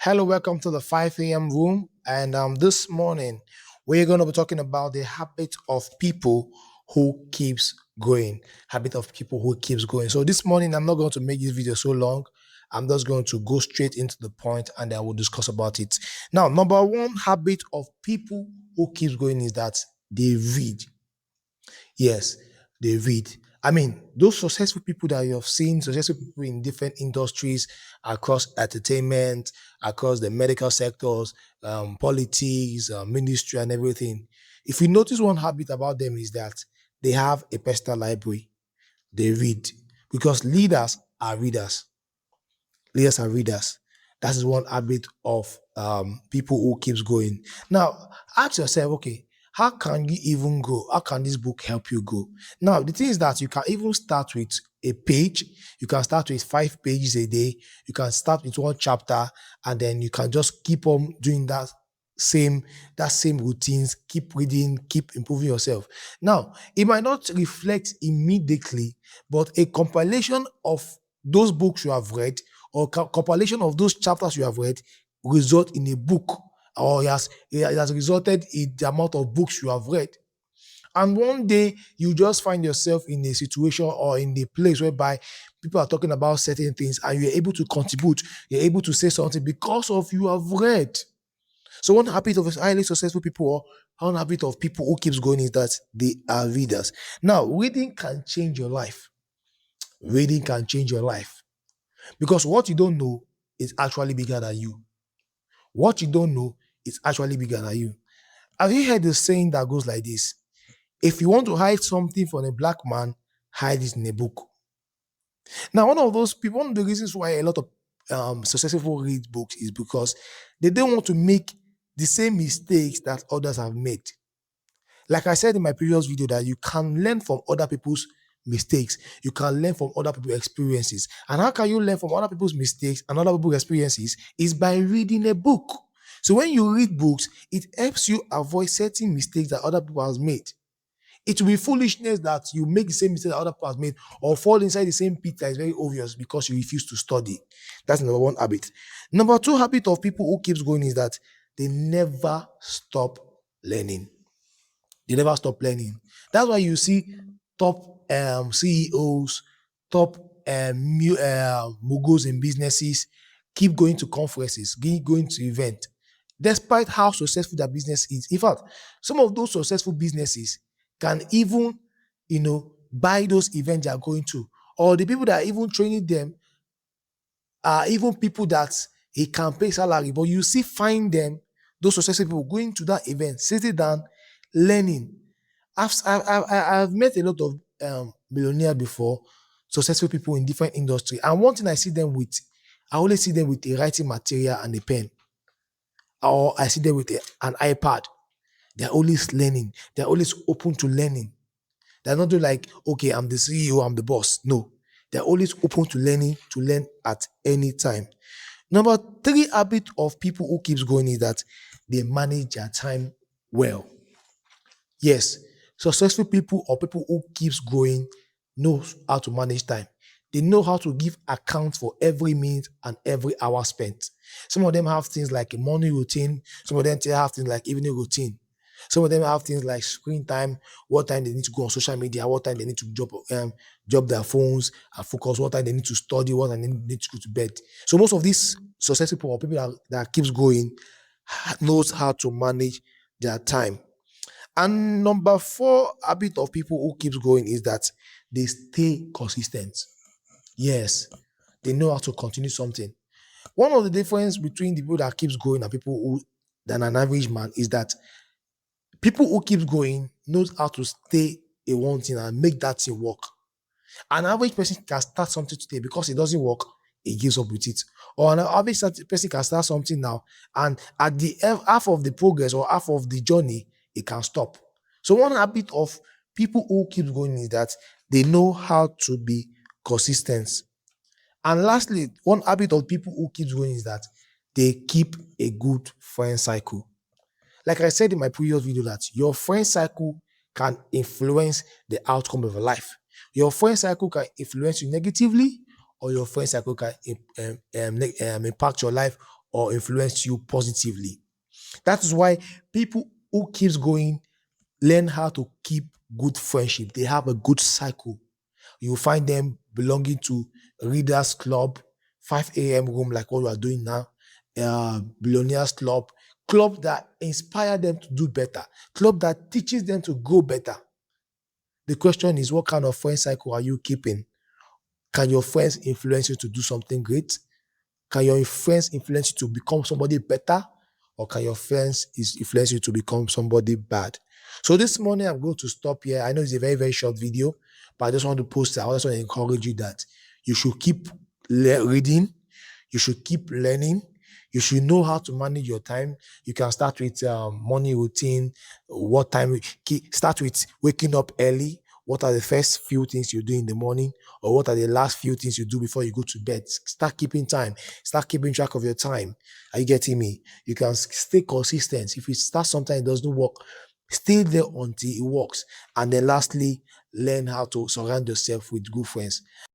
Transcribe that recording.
Hello, welcome to the 5 a.m. room. And this morning, we're going to be talking about the habit of people who keeps going. Habit of people who keeps going. So this morning, I'm not going to make this video so long. I'm just going to go straight into the point and I will discuss about it. Now, number one habit of people who keeps going is that they read. Yes, they read. I mean, those successful people that you have seen, successful people in different industries across entertainment, across the medical sectors, politics, ministry, and everything. If you notice one habit about them is that they have a personal library. They read because leaders are readers. Leaders are readers. That is one habit of people who keeps going. Now, ask yourself, okay, how can you even go? How can this book help you go? Now, the thing is that you can even start with a page. You can start with 5 pages a day. You can start with one chapter, and then you can just keep on doing same routines. Keep reading, keep improving yourself. Now, it might not reflect immediately, but a compilation of those books you have read or compilation of those chapters you have read result in a book, or it has resulted in the amount of books you have read. And one day you just find yourself in a situation or in a place whereby people are talking about certain things and you're able to contribute, you're able to say something because of you have read. So one habit of highly successful people, or one habit of people who keeps going, is that they are readers. Now, reading can change your life. Reading can change your life. Because what you don't know is actually bigger than you. What you don't know is actually bigger than you. Have you heard the saying that goes like this? If you want to hide something from a black man, hide it in a book. Now, one of the reasons why a lot of successful people read books is because they don't want to make the same mistakes that others have made. Like I said in my previous video, that you can learn from other people's mistakes. You can learn from other people's experiences. And how can you learn from other people's mistakes and other people's experiences? Is by reading a book. So when you read books, it helps you avoid certain mistakes that other people have made. It will be foolishness that you make the same mistake that other people have made, or fall inside the same pit that is very obvious because you refuse to study. That's number one habit. Number two habit of people who keeps going is that they never stop learning. They never stop learning. That's why you see top CEOs, top moguls in businesses keep going to conferences, going to events, despite how successful their business is. In fact, some of those successful businesses can even, buy those events they are going to, or the people that are even training them are even people that he can pay salary, but you see, find them, those successful people going to that event, sitting down, learning. I've met a lot of millionaires before, successful people in different industry, and one thing I always see them with a writing material and a pen, or I see them with an iPad. They're always learning. They're always open to learning. They're not doing like, okay, I'm the CEO, I'm the boss. No, they're always open to learning, to learn at any time. Number three habit of people who keeps going is that they manage their time well. Yes, successful people or people who keeps going know how to manage time. They know how to give account for every minute and every hour spent. Some of them have things like a morning routine. Some of them have things like evening routine. Some of them have things like screen time, what time they need to go on social media, what time they need to drop their phones and focus, what time they need to study, what time they need to go to bed. So most of these successful people or people that keeps going knows how to manage their time. And number four habit of people who keeps going is that they stay consistent. Yes, they know how to continue something. One of the difference between the people that keeps going and people who than an average man is that people who keeps going knows how to stay in one thing and make that thing work. An average person can start something today because it doesn't work, he gives up with it. Or an average person can start something now, and at the half of the progress or half of the journey, it can stop. So one habit of people who keep going is that they know how to be consistent. And lastly, one habit of people who keeps going is that they keep a good friend cycle. Like I said in my previous video, that your friend cycle can influence the outcome of your life. Your friend cycle can influence you negatively, or your friend cycle can impact your life or influence you positively. That is why people who keeps going learn how to keep good friendship. They have a good cycle. You find them belonging to Readers Club, 5 a.m. room, like what we are doing now, Billionaires Club, club that inspire them to do better, club that teaches them to go better. The question is, what kind of friend cycle are you keeping? Can your friends influence you to do something great? Can your friends influence you to become somebody better? Or can your friends influence you to become somebody bad? So this morning I'm going to stop here. I know it's a very, very short video, but I just want to post it. I just want to encourage you that you should keep reading, you should keep learning, you should know how to manage your time. You can start with morning routine, what time, start with waking up early. What are the first few things you do in the morning, or what are the last few things you do before you go to bed? Start keeping time. Start keeping track of your time. Are you getting me? You can stay consistent. If you start sometimes it doesn't work, stay there until it works. And then lastly, learn how to surround yourself with good friends.